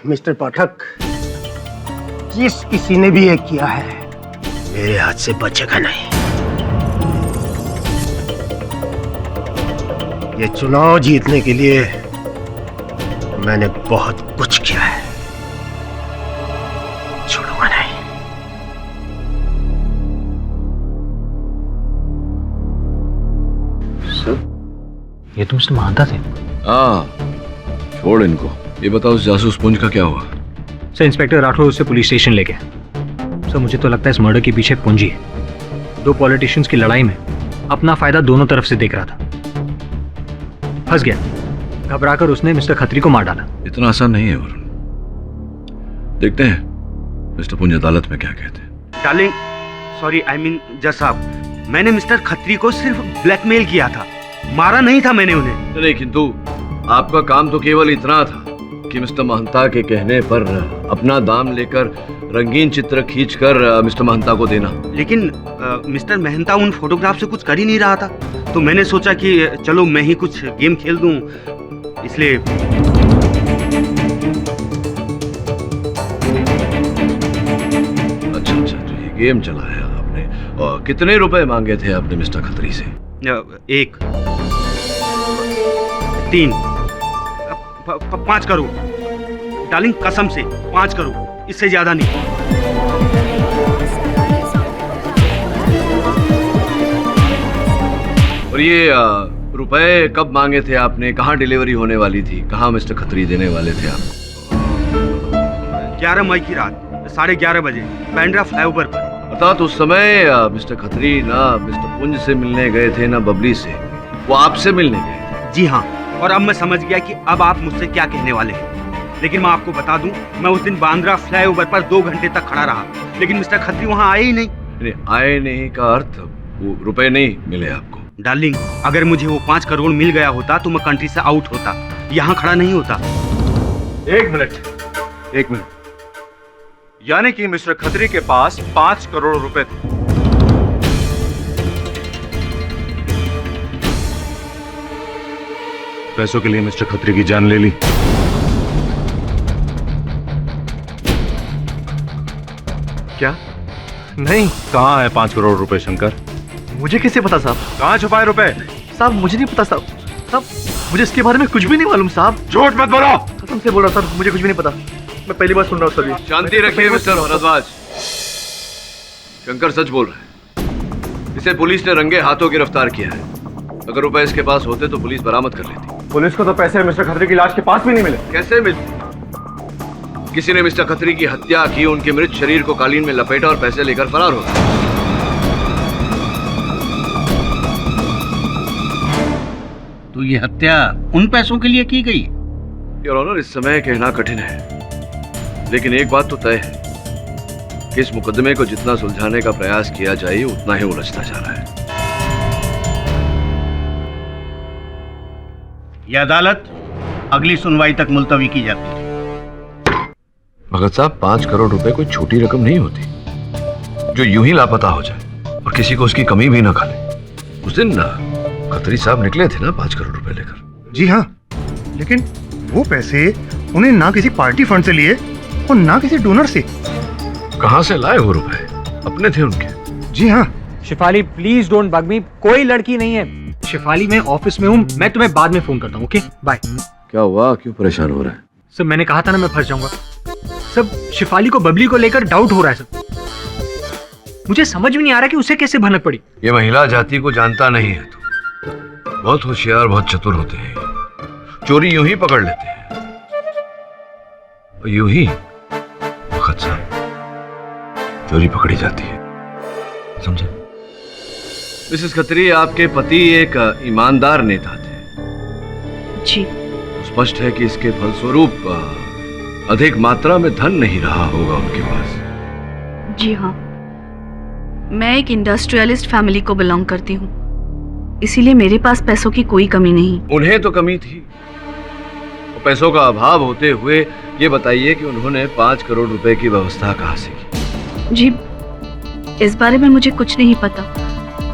मिस्टर पाठक, जिस किसी ने भी ये किया है मेरे हाथ से बचेगा नहीं। ये चुनाव जीतने के लिए मैंने बहुत कुछ किया है, छोड़ूंगा नहीं। ये तो मिस्टर महांता थे। हाँ, छोड़ इनको। ये बताओ उस जासूस पुंज का क्या हुआ? सर, इंस्पेक्टर राठौर उससे पुलिस स्टेशन ले गया। सर, मुझे तो लगता है इस मर्डर के पीछे पूंजी है। दो पॉलिटिशियंस की लड़ाई में अपना फायदा दोनों तरफ से देख रहा था, फंस गया। घबराकर उसने मिस्टर खत्री को मार डाला। इतना आसान नहीं है वरुण। देखते हैं मिस्टर पुंज अदालत में क्या कहते हैं। डार्लिंग, सॉरी, आई मीन जज साहब, मैंने मिस्टर खत्री को सिर्फ ब्लैकमेल किया था, मारा नहीं था मैंने उन्हें। नहीं, किंतु आपका काम तो केवल इतना था कि मिस्टर महंता के कहने पर अपना दाम लेकर रंगीन चित्र खींचकर मिस्टर महंता को देना। लेकिन मिस्टर महंता उन फोटोग्राफ से कुछ कर ही नहीं रहा था, तो मैंने सोचा कि चलो मैं ही कुछ गेम खेल दूं, इसलिए। अच्छा, तो ये गेम चलाया आपने। और कितने रुपए मांगे थे आपने मिस्टर खत्री से? 1, 3, 5 करोड़। डार्लिंग, कसम से 5 करोड़, इससे ज्यादा नहीं। और ये रुपए कब मांगे थे आपने? कहाँ डिलीवरी होने वाली थी? कहाँ मिस्टर खत्री देने वाले थे आप? 11 मई की रात 11:30 बजे बांद्रा फ्लाईओवर पर। अर्थात उस समय मिस्टर खत्री ना मिस्टर पुंज से मिलने गए थे ना बबली से, वो आपसे मिलने गए थे। जी हाँ, और अब मैं समझ गया कि अब आप मुझसे क्या कहने वाले हैं। लेकिन मैं आपको बता दूं, मैं उस दिन बांद्रा फ्लाईओवर पर 2 घंटे तक खड़ा रहा, लेकिन मिस्टर खत्री वहां आए ही नहीं। आए नहीं का अर्थ वो रुपए नहीं मिले आपको? डार्लिंग, अगर मुझे वो 5 करोड़ मिल गया होता तो मैं कंट्री से आउट होता, यहाँ खड़ा नहीं होता। 1 मिनट। यानी कि मिस्टर खत्री के पास 5 करोड़ रुपए थे। पैसों के लिए मिस्टर खत्री की जान ले ली। क्या? नहीं। कहाँ है 5 करोड़ रुपए शंकर? मुझे कैसे पता साहब? कहाँ छुपाए रुपए? साहब मुझे नहीं पता साहब। साहब मुझे इसके बारे में कुछ भी नहीं मालूम साहब। झूठ मत बोलो। कसम से बोल रहा सर, मुझे कुछ भी नहीं पता। मैं पहली बार सुन रहा हूँ सर। शांति रखिए मिस्टर भारद्वाज। शंकर सच बोल रहे हैं। इसे पुलिस ने रंगे हाथों गिरफ्तार किया है। अगर रुपए इसके पास होते तो पुलिस बरामद कर लेती। पुलिस को तो पैसे मिस्टर खत्री की लाश के पास भी नहीं मिले। कैसे मिलते? किसी ने मिस्टर खत्री की हत्या की, उनके मृत शरीर को कालीन में लपेटा और पैसे लेकर फरार हो गया। तो ये हत्या उन पैसों के लिए की गई? योर ऑनर, इस समय कहना कठिन है, लेकिन एक बात तो तय है कि इस मुकदमे को जितना सुलझाने का प्रयास किया जाए उतना ही उलझता जा रहा है। यह अदालत अगली सुनवाई तक मुलतवी की जाती है। भगत साहब, 5 करोड़ रुपए कोई छोटी रकम नहीं होती जो यूं ही लापता हो जाए और किसी को उसकी कमी भी ना खा ले। उस दिन खत्री साहब निकले थे ना 5 करोड़ रुपए लेकर। जी हाँ, लेकिन वो पैसे उन्हें ना किसी पार्टी फंड से लिए और ना किसी डोनर से। कहां से लाए वो रुपए? अपने थे उनके? जी हाँ। शिफाली, प्लीज डोंट बग मी। कोई लड़की नहीं है। शिफाली, मैं ऑफिस में हूँ, मैं तुम्हें बाद में फोन करता हूँ। Okay, bye. क्या हुआ? क्यों परेशान हो रहा है? सर, मैंने कहा था ना मैं फंस जाऊंगा। सब शिफाली को बबली को लेकर डाउट हो रहा है सब। मुझे समझ में नहीं आ रहा कि उसे कैसे भनक पड़ी। ये महिला जाति को जानता नहीं है तो बहुत होशियार, बहुत चतुर होते हैं। चोरी यूं ही पकड़ लेते हैं और यूं ही वक्त साहब चोरी पकड़ी जाती है, समझे? मिसेस खत्री, आपके पति एक ईमानदार नेता थे। जी। स्पष्ट है कि इसके फलस्वरूप अधिक मात्रा में धन नहीं रहा होगा उनके पास। जी हाँ, मैं एक इंडस्ट्रियलिस्ट फैमिली को बिलोंग करती हूँ, इसीलिए मेरे पास पैसों की कोई कमी नहीं। उन्हें तो कमी थी, और पैसों का अभाव होते हुए ये बताइए कि उन्होंने 5 करोड़ रुपए की व्यवस्था कहाँ से की? जी, इस बारे में मुझे कुछ नहीं पता।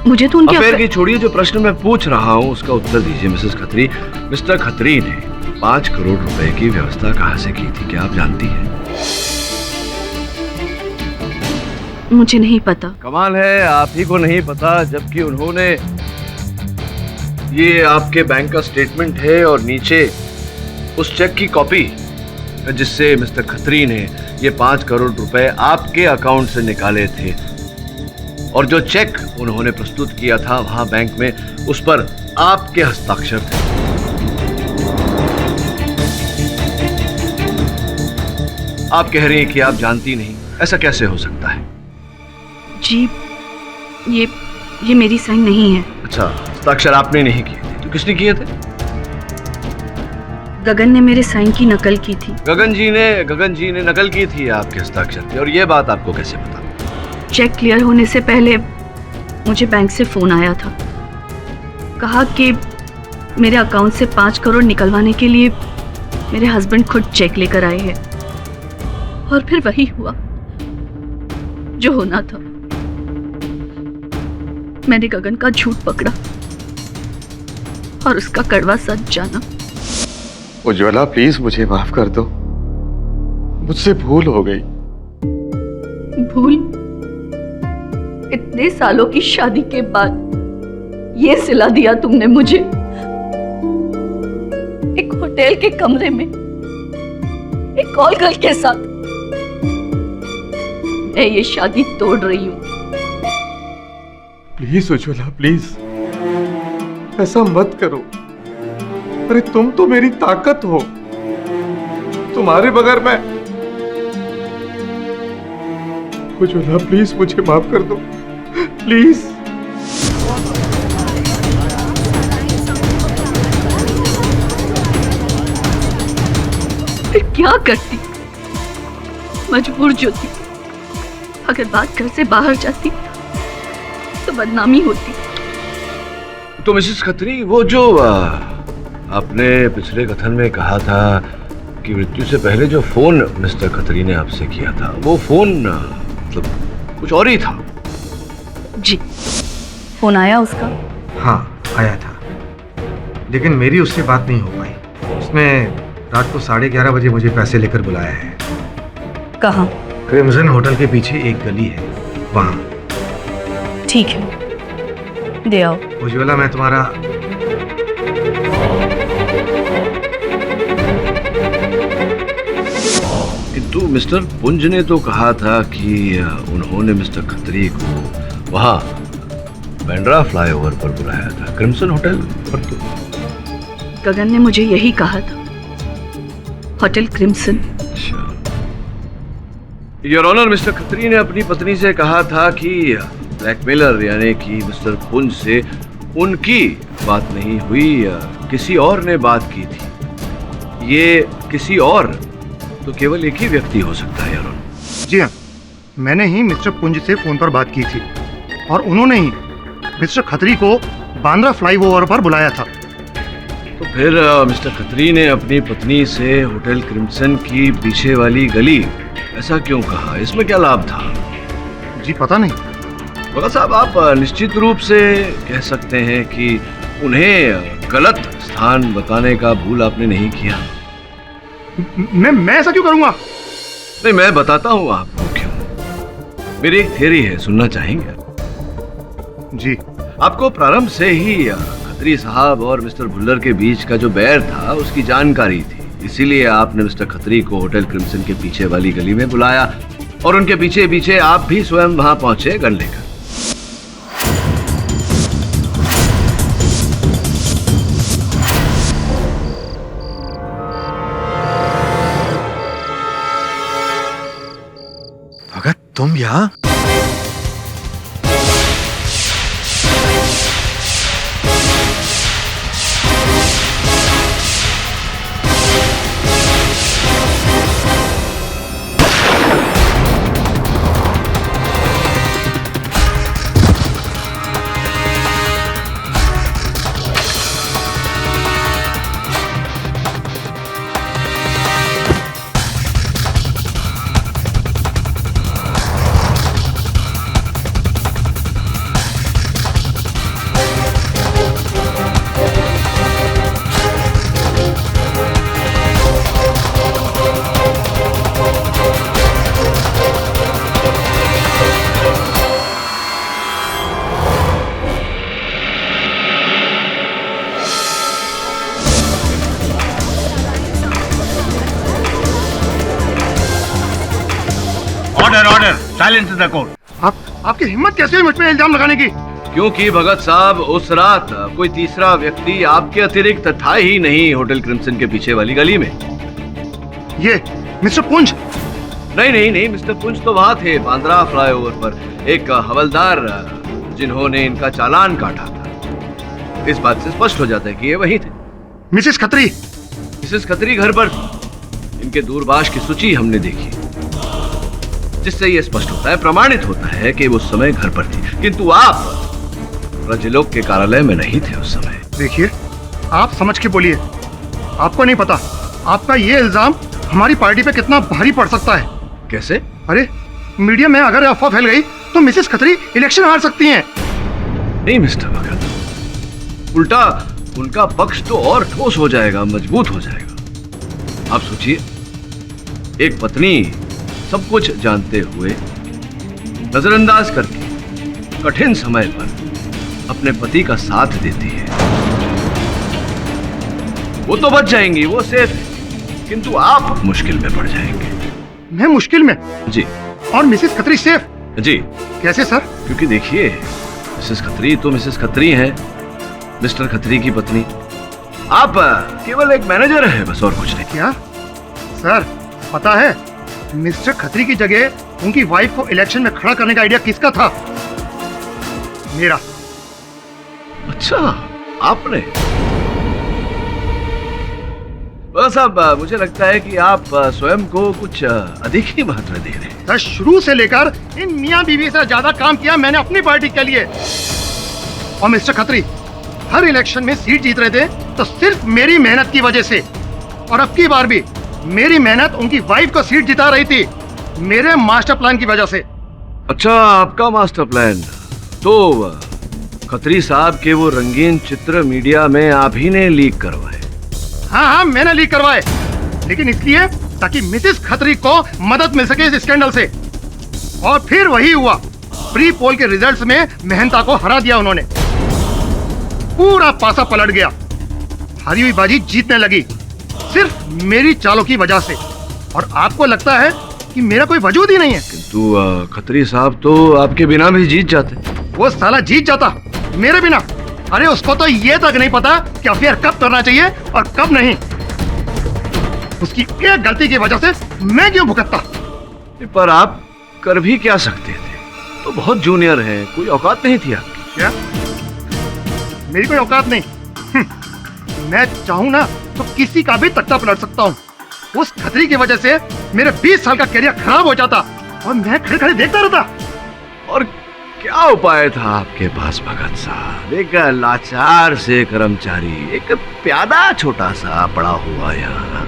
मुझे तो उनके अफेयर की छोड़िए, जो प्रश्न मैं पूछ रहा हूँ उसका उत्तर दीजिए मिसेस खत्री। मिस्टर खत्री ने 5 करोड़ रुपए की व्यवस्था कहाँ से की थी, क्या आप जानती हैं? मुझे नहीं पता। कमाल है, आप ही को नहीं पता, जबकि उन्होंने, ये आपके बैंक का स्टेटमेंट है और नीचे उस चेक की कॉपी जिससे मिस्टर खत्री ने ये 5 करोड़ रुपए आपके अकाउंट से निकाले थे, और जो चेक उन्होंने प्रस्तुत किया था वहां बैंक में, उस पर आपके हस्ताक्षर थे। आप कह रही हैं कि आप जानती नहीं, ऐसा कैसे हो सकता है? जी, ये मेरी साइन नहीं है। अच्छा, हस्ताक्षर आपने नहीं किए थे, तो किसने किए थे? गगन ने मेरे साइन की नकल की थी। गगन जी ने नकल की थी आपके हस्ताक्षर की, और ये बात आपको कैसे पता? चेक क्लियर होने से पहले मुझे बैंक से फोन आया था, कहा कि मेरे अकाउंट से 5 करोड़ निकलवाने के लिए मेरे हस्बैंड खुद चेक लेकर आए हैं, और फिर वही हुआ जो होना था। मैंने गगन का झूठ पकड़ा और उसका कड़वा सच जाना। उज्ज्वला प्लीज मुझे माफ कर दो, मुझसे भूल हो गई। भूल? इतने सालों की शादी के बाद ये सिला दिया तुमने मुझे, एक होटल के कमरे में एक कॉल गर्ल के साथ। मैं ये शादी तोड़ रही हूं। प्लीज उज्ज्वला प्लीज, ऐसा मत करो। अरे तुम तो मेरी ताकत हो, तुम्हारे बगैर मैं। उज्ज्वला प्लीज मुझे माफ कर दो, प्लीज। फिर क्या करती? मजबूर जो थी। अगर बात घर से बाहर जाती तो बदनामी होती। तो मिसेस खत्री, वो जो आपने पिछले कथन में कहा था कि मृत्यु से पहले जो फोन मिस्टर खत्री ने आपसे किया था, वो फोन मतलब कुछ और ही था? जी, फोन आया उसका? हाँ आया था, लेकिन मेरी उससे बात नहीं हो पाई। उसने रात को 11:30 बजे मुझे पैसे लेकर बुलाया है। कहाँ? क्रिम्सन होटल के पीछे एक गली है, वहाँ। ठीक है, दे आओ। उज्ज्वला, मैं तुम्हारा किंतु मिस्टर पुंज ने तो कहा था कि उन्होंने मिस्टर खत्री को वहाँ बैंड्रा फ्लाईओवर पर बुलाया था, क्रिम्सन होटल पर। तो गगन ने मुझे यही कहा था, hotel Crimson. Your honour, mister Khatri ने अपनी पत्नी से कहा था कि ब्लैकमेलर यानी कि मिस्टर पुंज से उनकी बात नहीं हुई, किसी और ने बात की थी। ये किसी और तो केवल एक ही व्यक्ति हो सकता है, योर ऑनर। जी हाँ, मैंने ही मिस्टर पुंज से फोन पर बात की थी और उन्होंने ही मिस्टर खत्री को बांद्रा फ्लाईओवर पर बुलाया था। तो फिर मिस्टर खत्री ने अपनी पत्नी से होटल क्रिम्सन की पीछे वाली गली ऐसा क्यों कहा? इसमें क्या लाभ था? जी पता नहीं। बगा साहब, आप निश्चित रूप से कह सकते हैं कि उन्हें गलत स्थान बताने का भूल आपने नहीं किया। मैं ऐसा क्यों करूंगा? नहीं, मैं बताता हूँ आपको क्यों। मेरी एक थ्योरी है, सुनना चाहेंगे? जी। आपको प्रारंभ से ही खत्री साहब और मिस्टर भुल्लर के बीच का जो बैर था उसकी जानकारी थी, इसीलिए आपने मिस्टर खत्री को होटल क्रिम्सन के पीछे वाली गली में बुलाया और उनके पीछे पीछे आप भी स्वयं वहां पहुंचे गन लेकर। भगत, तुम यहाँ? Silence the court. आपकी हिम्मत कैसे हुई मुझ पे इल्जाम लगाने की? क्योंकि भगत साहब उस रात कोई तीसरा व्यक्ति आपके अतिरिक्त था ही नहीं होटल क्रिम्सन के पीछे वाली गली में। ये मिस्टर पुंज? नहीं, मिस्टर पुंज तो वहाँ थे बांद्रा फ्लाईओवर पर, एक हवलदार जिन्होंने इनका चालान काटा था। इस बात से स्पष्ट हो जाता है कि ये वही थे। मिसेस खत्री? मिसेस खत्री घर पर इनके दूरभाष की सूची हमने देखी, जिससे ये स्पष्ट होता है, प्रमाणित होता है कि वो उस समय घर पर थी। किंतु आप रजलोक के कार्यालय में नहीं थे उस समय। देखिए, आप समझ के बोलिए। आपको नहीं पता आपका ये इल्जाम हमारी पार्टी पे कितना भारी पड़ सकता है। कैसे? अरे मीडिया में अगर अफवाह फैल गई तो मिसेस खत्री इलेक्शन हार सकती हैं। नहीं मिस्टर भगत, उल्टा उनका पक्ष तो और ठोस हो जाएगा, मजबूत हो जाएगा। आप सोचिए, एक पत्नी सब कुछ जानते हुए नजरअंदाज करके कठिन समय पर अपने पति का साथ देती है। वो तो बच जाएंगी, वो सेफ है, किंतु आप मुश्किल में पड़ जाएंगे। मैं मुश्किल में? जी। और मिसेस खत्री सेफ? जी। कैसे सर? क्योंकि देखिए, मिसेस खत्री तो मिसेस खत्री हैं, मिस्टर खत्री की पत्नी। आप केवल एक मैनेजर है, बस, और कुछ नहीं। क्या सर, पता है मिस्टर खत्री की जगह उनकी वाइफ को इलेक्शन में खड़ा करने का आइडिया किसका था? मेरा। अच्छा, आपने? बस अब मुझे लगता है कि आप स्वयं को कुछ अधिक ही महत्व दे रहे हैं। शुरू से लेकर इन मियां बीवी से ज्यादा काम किया मैंने अपनी पार्टी के लिए। और मिस्टर खत्री हर इलेक्शन में सीट जीत रहे थे तो सिर्फ मेरी मेहनत की वजह से। और अब की बार भी मेरी मेहनत उनकी वाइफ को सीट जिता रही थी, मेरे मास्टर प्लान की वजह से। अच्छा, आपका मास्टर प्लान? तो खत्री साहब के वो रंगीन चित्र मीडिया में आप ही ने लीक करवाए? हाँ, मैंने लीक करवाए, लेकिन इसलिए ताकि मिसेस खत्री को मदद मिल सके इस स्कैंडल से। और फिर वही हुआ, प्री पोल के रिजल्ट्स में मेहनता को हरा दिया उन्होंने। पूरा पासा पलट गया, हारी हुई बाजी जीतने लगी सिर्फ मेरी चालों की वजह से। और आपको लगता है कि मेरा कोई वजूद ही नहीं है। किंतु खत्री साहब तो आपके बिना भी जीत जाते। वो साला जीत जाता मेरे बिना। अरे उसको तो ये तक नहीं पता कि अफेयर कब करना चाहिए और कब नहीं। उसकी एक गलती की वजह से मैं क्यों भुगतता? पर आप कर भी क्या सकते थे? तो बहुत जूनियर हैं, कोई औकात नहीं थी आपकी। क्या मेरी कोई औकात नहीं? मैं चाहूं ना तो किसी का भी तख्ता पलट सकता हूँ। उस खतरी की वजह से मेरे 20 साल का करियर खराब हो जाता और मैं खड़े खड़े देखता रहता। और क्या उपाय था आपके पास भगत साहब? एक लाचार से कर्मचारी, एक प्यादा छोटा सा पड़ा हुआ यहाँ।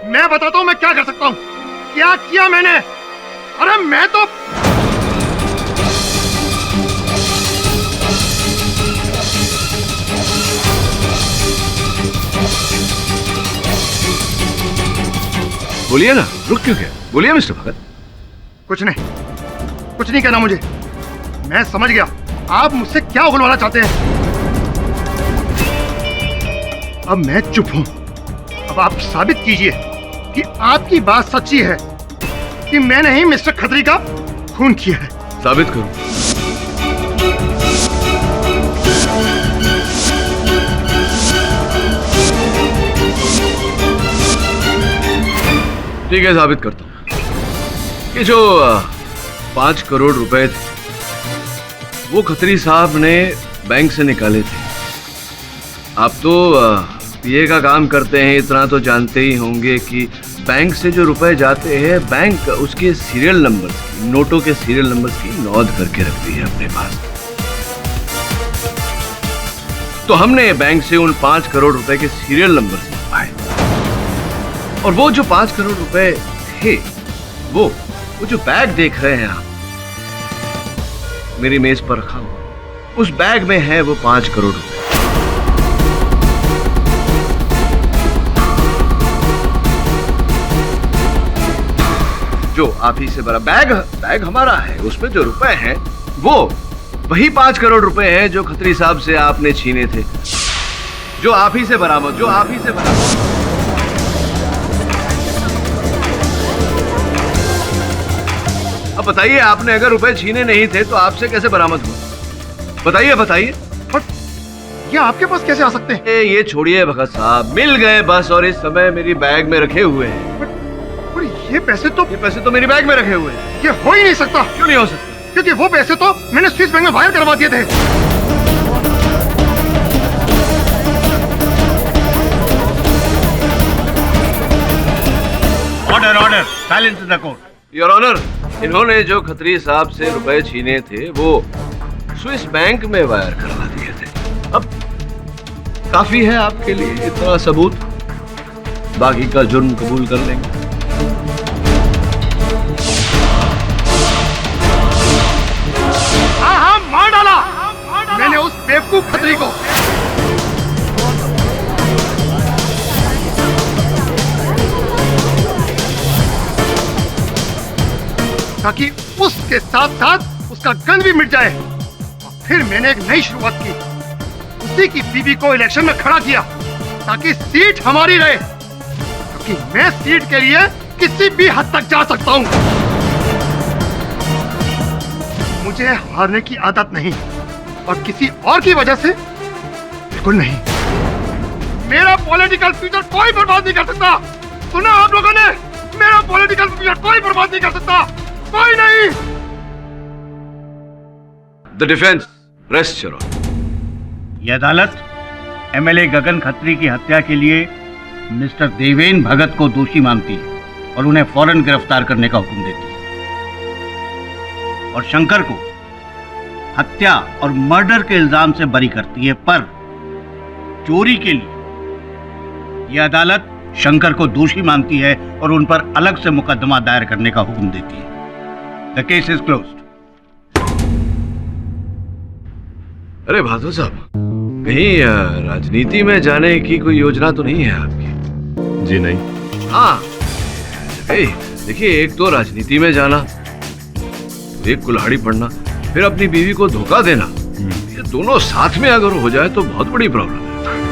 मैं बताता हूँ मैं क्या कर सकता हूँ। क्या किया मैंने? अरे मैं तो बोलिए ना, रुक क्यों गया? बोलिए मिस्टर भगत। कुछ नहीं कहना मुझे। मैं समझ गया आप मुझसे क्या उगलवाना चाहते हैं। अब मैं चुप हूं। अब आप साबित कीजिए कि आपकी बात सच्ची है कि मैंने ही मिस्टर खत्री का खून किया है। साबित करो। ठीक है, साबित करता हूं कि जो 5 करोड़ रुपए थे वो खत्री साहब ने बैंक से निकाले थे। आप तो पीए का काम करते हैं, इतना तो जानते ही होंगे कि बैंक से जो रुपए जाते हैं, बैंक उसके सीरियल नंबर, नोटों के सीरियल नंबर की नोट करके रखती है अपने पास। तो हमने बैंक से उन 5 करोड़ रुपए के सीरियल नंबर पाए। और वो जो 5 करोड़ रुपए थे, वो जो बैग देख रहे हैं आप मेरी मेज पर रखा हुआ, उस बैग में है वो 5 करोड़ रुपए। जो आप ही से भरा बैग हमारा है, उसमें जो रुपए हैं वो वही 5 करोड़ रुपए हैं जो खत्री साहब से आपने छीने थे, जो आप ही से बरामद। अब बताइए, आपने अगर रुपए छीने नहीं थे तो आपसे कैसे बरामद हुआ? बताइए बताइए। ये आपके पास कैसे आ सकते हैं? ये छोड़िए भगत साहब, मिल गए बस, और इस समय मेरी बैग में रखे हुए हैं। पर ये पैसे तो मेरी बैग में रखे हुए हैं। ये हो ही नहीं सकता। क्यों नहीं हो सकता? क्योंकि वो पैसे तो मैंने स्विस बैंक में वायर करवा दिए थे। Order order, silence in the court. Your honour, इन्होंने जो खत्री साहब से रुपए छीने थे वो स्विस बैंक में वायर करवा दिए थे। अब काफी है आपके लिए इतना सबूत, बाकी का जुर्म कबूल कर लेंगे। हाँ, मार डाला मैंने उस बेवकूफ खतरी को। ताकि उसके साथ साथ उसका गन भी मिट जाए। और फिर मैंने एक नई शुरुआत की, उसी की बीवी को इलेक्शन में खड़ा किया ताकि सीट हमारी रहे, क्योंकि मैं सीट के लिए किसी भी हद तक जा सकता हूं। मुझे हारने की आदत नहीं, और किसी और की वजह से बिल्कुल नहीं। मेरा पॉलिटिकल फ्यूचर कोई बर्बाद नहीं कर सकता। सुना आप लोगों ने? मेरा पॉलिटिकल फ्यूचर कोई बर्बाद नहीं कर सकता, कोई नहीं। The defence rest your honour. यह अदालत एमएलए गगन खत्री की हत्या के लिए मिस्टर देवेन भगत को दोषी मानती है और उन्हें फौरन गिरफ्तार करने का हुक्म देती है, और शंकर को हत्या और मर्डर के इल्जाम से बरी करती है। पर चोरी के लिए यह अदालत शंकर को दोषी मानती है और उन पर अलग से मुकदमा दायर करने का हुक्म देती है। The case is closed. अरे बहादुर साहब, कहीं राजनीति में जाने की कोई योजना तो नहीं है आपकी? जी नहीं। हाँ देखिए, एक तो राजनीति में जाना, एक कुल्हाड़ी पड़ना, फिर अपनी बीवी को धोखा देना, ये दोनों साथ में अगर हो जाए तो बहुत बड़ी प्रॉब्लम है।